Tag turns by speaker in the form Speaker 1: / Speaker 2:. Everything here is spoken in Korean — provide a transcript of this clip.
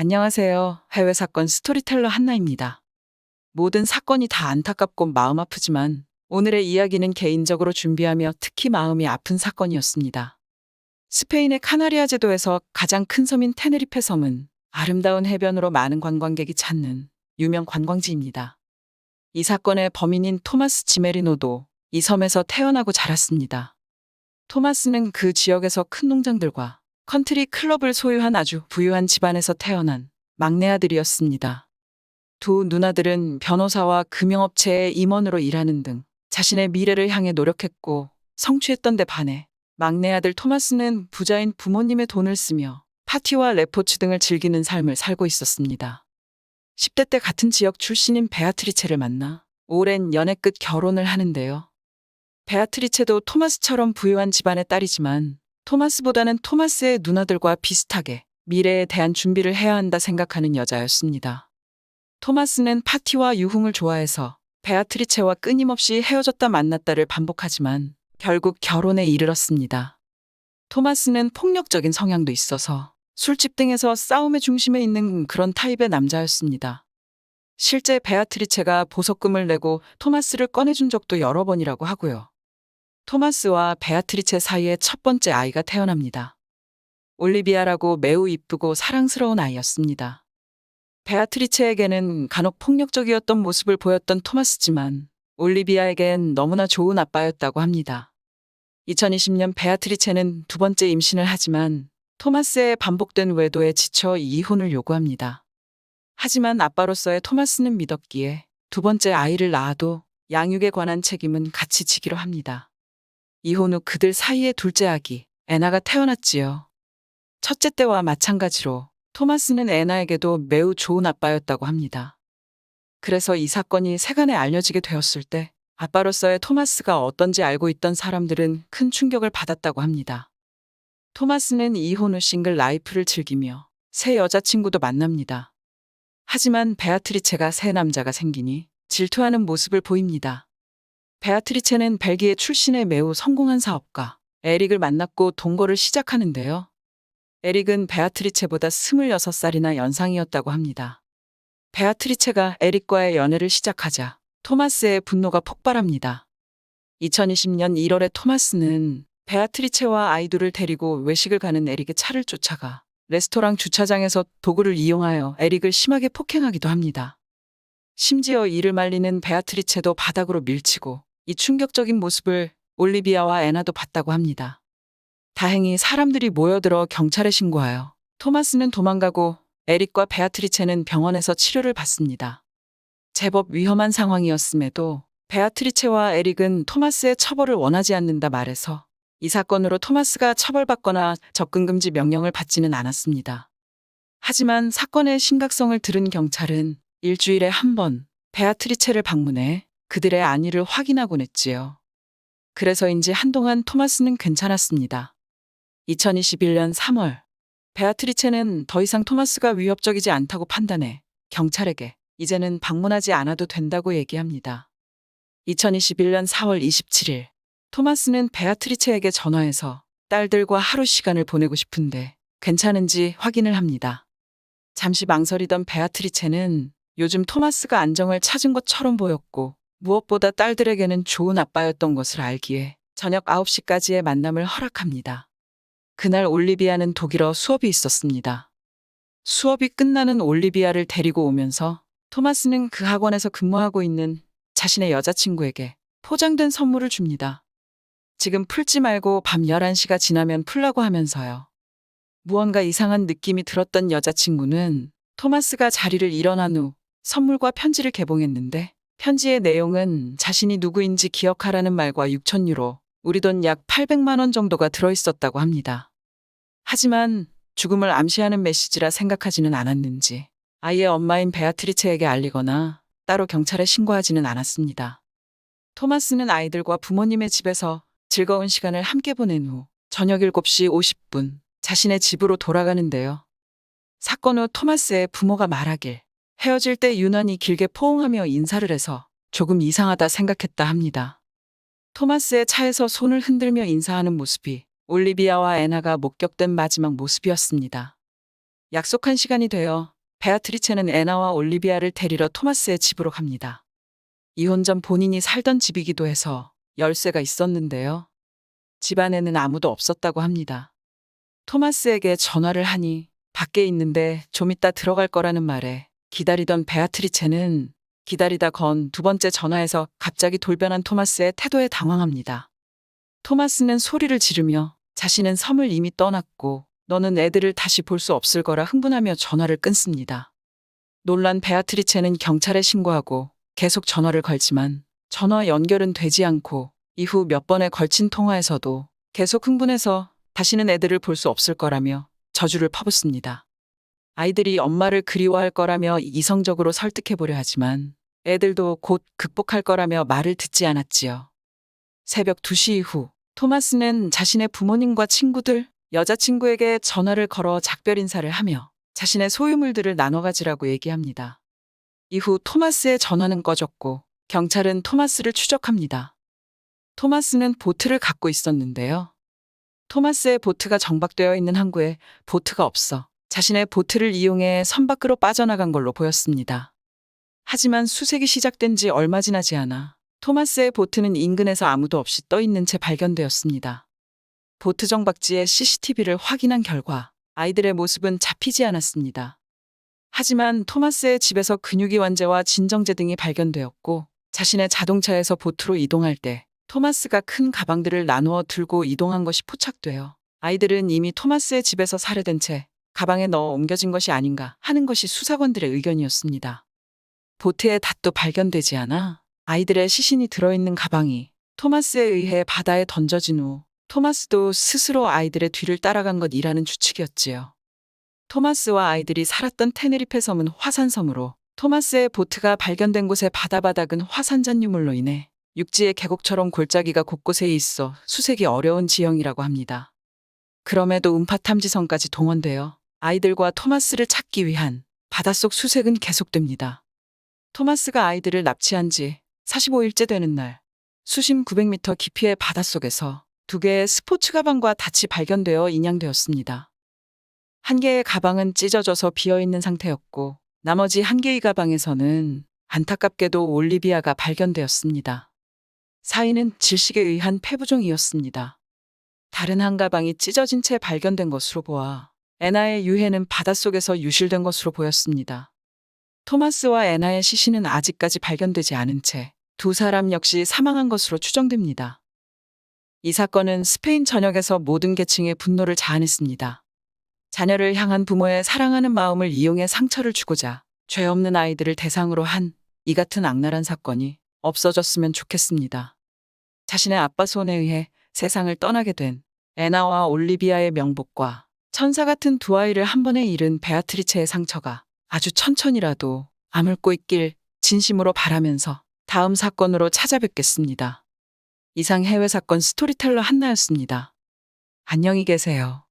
Speaker 1: 안녕하세요. 해외 사건 스토리텔러 한나입니다. 모든 사건이 다 안타깝고 마음 아프지만 오늘의 이야기는 개인적으로 준비하며 특히 마음이 아픈 사건이었습니다. 스페인의 카나리아 제도에서 가장 큰 섬인 테네리페 섬은 아름다운 해변으로 많은 관광객이 찾는 유명 관광지입니다. 이 사건의 범인인 토마스 지메리노도 이 섬에서 태어나고 자랐습니다. 토마스는 그 지역에서 큰 농장들과 컨트리 클럽을 소유한 아주 부유한 집안에서 태어난 막내 아들이었습니다. 두 누나들은 변호사와 금융업체의 임원으로 일하는 등 자신의 미래를 향해 노력했고 성취했던 데 반해 막내 아들 토마스는 부자인 부모님의 돈을 쓰며 파티와 레포츠 등을 즐기는 삶을 살고 있었습니다. 10대 때 같은 지역 출신인 베아트리체를 만나 오랜 연애 끝 결혼을 하는데요. 베아트리체도 토마스처럼 부유한 집안의 딸이지만 토마스보다는 토마스의 누나들과 비슷하게 미래에 대한 준비를 해야 한다 생각하는 여자였습니다. 토마스는 파티와 유흥을 좋아해서 베아트리체와 끊임없이 헤어졌다 만났다를 반복하지만 결국 결혼에 이르렀습니다. 토마스는 폭력적인 성향도 있어서 술집 등에서 싸움의 중심에 있는 그런 타입의 남자였습니다. 실제 베아트리체가 보석금을 내고 토마스를 꺼내준 적도 여러 번이라고 하고요. 토마스와 베아트리체 사이에 첫 번째 아이가 태어납니다. 올리비아라고 매우 이쁘고 사랑스러운 아이였습니다. 베아트리체에게는 간혹 폭력적이었던 모습을 보였던 토마스지만 올리비아에겐 너무나 좋은 아빠였다고 합니다. 2020년 베아트리체는 두 번째 임신을 하지만 토마스의 반복된 외도에 지쳐 이혼을 요구합니다. 하지만 아빠로서의 토마스는 믿었기에 두 번째 아이를 낳아도 양육에 관한 책임은 같이 지기로 합니다. 이혼 후 그들 사이의 둘째 아기, 애나가 태어났지요. 첫째 때와 마찬가지로 토마스는 애나에게도 매우 좋은 아빠였다고 합니다. 그래서 이 사건이 세간에 알려지게 되었을 때 아빠로서의 토마스가 어떤지 알고 있던 사람들은 큰 충격을 받았다고 합니다. 토마스는 이혼 후 싱글 라이프를 즐기며 새 여자친구도 만납니다. 하지만 베아트리체가 새 남자가 생기니 질투하는 모습을 보입니다. 베아트리체는 벨기에 출신의 매우 성공한 사업가 에릭을 만났고 동거를 시작하는데요. 에릭은 베아트리체보다 26살이나 연상이었다고 합니다. 베아트리체가 에릭과의 연애를 시작하자 토마스의 분노가 폭발합니다. 2020년 1월에 토마스는 베아트리체와 아이들을 데리고 외식을 가는 에릭의 차를 쫓아가 레스토랑 주차장에서 도구를 이용하여 에릭을 심하게 폭행하기도 합니다. 심지어 이를 말리는 베아트리체도 바닥으로 밀치고 이 충격적인 모습을 올리비아와 애나도 봤다고 합니다. 다행히 사람들이 모여들어 경찰에 신고하여 토마스는 도망가고 에릭과 베아트리체는 병원에서 치료를 받습니다. 제법 위험한 상황이었음에도 베아트리체와 에릭은 토마스의 처벌을 원하지 않는다 말해서 이 사건으로 토마스가 처벌받거나 접근금지 명령을 받지는 않았습니다. 하지만 사건의 심각성을 들은 경찰은 일주일에 한 번 베아트리체를 방문해 그들의 안위를 확인하곤 했지요. 그래서인지 한동안 토마스는 괜찮았습니다. 2021년 3월, 베아트리체는 더 이상 토마스가 위협적이지 않다고 판단해 경찰에게 이제는 방문하지 않아도 된다고 얘기합니다. 2021년 4월 27일, 토마스는 베아트리체에게 전화해서 딸들과 하루 시간을 보내고 싶은데 괜찮은지 확인을 합니다. 잠시 망설이던 베아트리체는 요즘 토마스가 안정을 찾은 것처럼 보였고 무엇보다 딸들에게는 좋은 아빠였던 것을 알기에 저녁 9시까지의 만남을 허락합니다. 그날 올리비아는 독일어 수업이 있었습니다. 수업이 끝나는 올리비아를 데리고 오면서 토마스는 그 학원에서 근무하고 있는 자신의 여자친구에게 포장된 선물을 줍니다. 지금 풀지 말고 밤 11시가 지나면 풀라고 하면서요. 무언가 이상한 느낌이 들었던 여자친구는 토마스가 자리를 일어난 후 선물과 편지를 개봉했는데 편지의 내용은 자신이 누구인지 기억하라는 말과 6,000유로, 우리 돈 약 800만 원 정도가 들어있었다고 합니다. 하지만 죽음을 암시하는 메시지라 생각하지는 않았는지 아이의 엄마인 베아트리체에게 알리거나 따로 경찰에 신고하지는 않았습니다. 토마스는 아이들과 부모님의 집에서 즐거운 시간을 함께 보낸 후 저녁 7시 50분 자신의 집으로 돌아가는데요. 사건 후 토마스의 부모가 말하길 헤어질 때 유난히 길게 포옹하며 인사를 해서 조금 이상하다 생각했다 합니다. 토마스의 차에서 손을 흔들며 인사하는 모습이 올리비아와 애나가 목격된 마지막 모습이었습니다. 약속한 시간이 되어 베아트리체는 애나와 올리비아를 데리러 토마스의 집으로 갑니다. 이혼 전 본인이 살던 집이기도 해서 열쇠가 있었는데요. 집 안에는 아무도 없었다고 합니다. 토마스에게 전화를 하니 밖에 있는데 좀 이따 들어갈 거라는 말에 기다리던 베아트리체는 기다리다 건 두 번째 전화에서 갑자기 돌변한 토마스의 태도에 당황합니다. 토마스는 소리를 지르며 자신은 섬을 이미 떠났고 너는 애들을 다시 볼 수 없을 거라 흥분하며 전화를 끊습니다. 놀란 베아트리체는 경찰에 신고하고 계속 전화를 걸지만 전화 연결은 되지 않고 이후 몇 번에 걸친 통화에서도 계속 흥분해서 다시는 애들을 볼 수 없을 거라며 저주를 퍼붓습니다. 아이들이 엄마를 그리워할 거라며 이성적으로 설득해보려 하지만 애들도 곧 극복할 거라며 말을 듣지 않았지요. 새벽 2시 이후 토마스는 자신의 부모님과 친구들, 여자친구에게 전화를 걸어 작별 인사를 하며 자신의 소유물들을 나눠 가지라고 얘기합니다. 이후 토마스의 전화는 꺼졌고 경찰은 토마스를 추적합니다. 토마스는 보트를 갖고 있었는데요. 토마스의 보트가 정박되어 있는 항구에 보트가 없어 자신의 보트를 이용해 섬 밖으로 빠져나간 걸로 보였습니다. 하지만 수색이 시작된 지 얼마 지나지 않아 토마스의 보트는 인근에서 아무도 없이 떠 있는 채 발견되었습니다. 보트 정박지의 CCTV를 확인한 결과 아이들의 모습은 잡히지 않았습니다. 하지만 토마스의 집에서 근육이완제와 진정제 등이 발견되었고 자신의 자동차에서 보트로 이동할 때 토마스가 큰 가방들을 나누어 들고 이동한 것이 포착되어 아이들은 이미 토마스의 집에서 살해된 채 가방에 넣어 옮겨진 것이 아닌가 하는 것이 수사관들의 의견이었습니다. 보트의 닷도 발견되지 않아 아이들의 시신이 들어있는 가방이 토마스에 의해 바다에 던져진 후 토마스도 스스로 아이들의 뒤를 따라간 것이라는 추측이었지요. 토마스와 아이들이 살았던 테네리페 섬은 화산섬으로 토마스의 보트가 발견된 곳의 바다바닥은 화산 잔유물로 인해 육지의 계곡처럼 골짜기가 곳곳에 있어 수색이 어려운 지형이라고 합니다. 그럼에도 음파탐지선까지 동원되어 아이들과 토마스를 찾기 위한 바닷속 수색은 계속됩니다. 토마스가 아이들을 납치한 지 45일째 되는 날, 수심 900m 깊이의 바닷속에서 2개의 스포츠 가방과 닻이 발견되어 인양되었습니다. 한 개의 가방은 찢어져서 비어있는 상태였고 나머지 한 개의 가방에서는 안타깝게도 올리비아가 발견되었습니다. 사인은 질식에 의한 폐부종이었습니다. 다른 한 가방이 찢어진 채 발견된 것으로 보아 애나의 유해는 바닷속에서 유실된 것으로 보였습니다. 토마스와 애나의 시신은 아직까지 발견되지 않은 채 두 사람 역시 사망한 것으로 추정됩니다. 이 사건은 스페인 전역에서 모든 계층의 분노를 자아냈습니다. 자녀를 향한 부모의 사랑하는 마음을 이용해 상처를 주고자 죄 없는 아이들을 대상으로 한 이 같은 악랄한 사건이 없어졌으면 좋겠습니다. 자신의 아빠 손에 의해 세상을 떠나게 된 애나와 올리비아의 명복과 천사 같은 두 아이를 한 번에 잃은 베아트리체의 상처가 아주 천천히라도 아물고 있길 진심으로 바라면서 다음 사건으로 찾아뵙겠습니다. 이상 해외 사건 스토리텔러 한나였습니다. 안녕히 계세요.